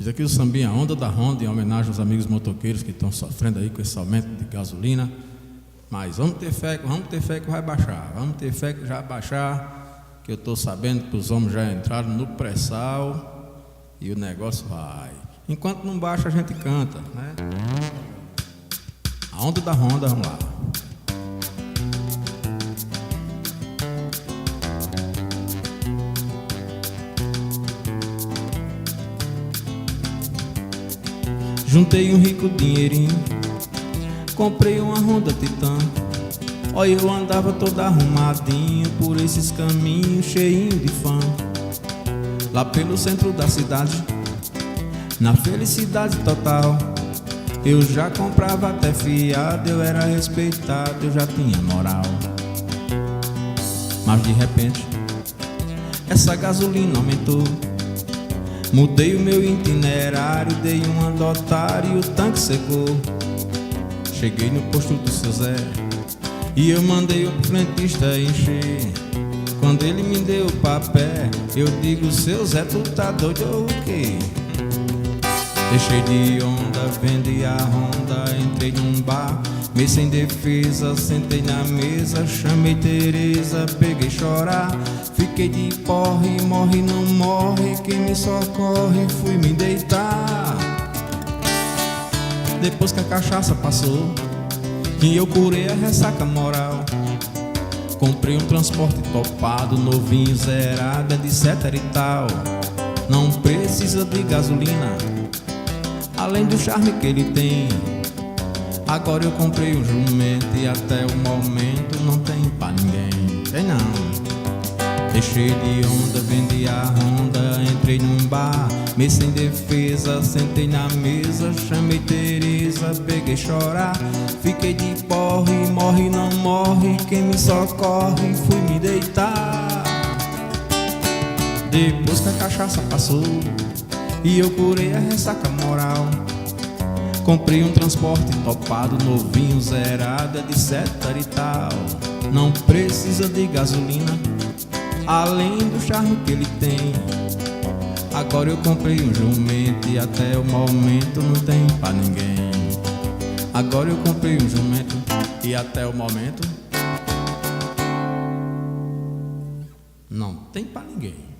Fiz aqui o sambinha Onda da Honda, em homenagem aos amigos motoqueiros que estão sofrendo aí com esse aumento de gasolina. Mas vamos ter fé que vai baixar. Vamos ter fé que já vai baixar, que eu estou sabendo que os homens já entraram no pré-sal e o negócio vai. Enquanto não baixa, a gente canta, né? A Onda da Honda, vamos lá. Juntei um rico dinheirinho, comprei uma Honda Titan. Olha, eu andava todo arrumadinho por esses caminhos cheinho de fã. Lá pelo centro da cidade, na felicidade total, eu já comprava até fiado, eu era respeitado, eu já tinha moral. Mas de repente, essa gasolina aumentou. Mudei o meu itinerário, dei um adotário e o tanque secou. Cheguei no posto do seu Zé e eu mandei o frentista encher. Quando ele me deu o papel, eu digo: seu Zé, tu tá doido ou o quê? Deixei de onda, vendi a Honda, entrei num bar, meio sem defesa, sentei na mesa, chamei Tereza, peguei chorar. Fiquei de porre, morre não morre, quem me socorre, fui me deitar. Depois que a cachaça passou e eu curei a ressaca moral, comprei um transporte topado, novinho, zerado, etc e tal. Não precisa de gasolina, além do charme que ele tem. Agora eu comprei um jumento e até o momento não tem pra ninguém. Tem não. Deixei de onda, vendi a Honda, entrei num bar, meio sem defesa, sentei na mesa, chamei Tereza, peguei chorar. Fiquei de porre, morre não morre, quem me socorre, fui me deitar. Depois que a cachaça passou e eu curei a ressaca moral, comprei um transporte topado, novinho, zerado, etc e tal. Não precisa de gasolina, além do charme que ele tem. Agora eu comprei um jumento e até o momento não tem pra ninguém. Agora eu comprei um jumento e até o momento não tem pra ninguém.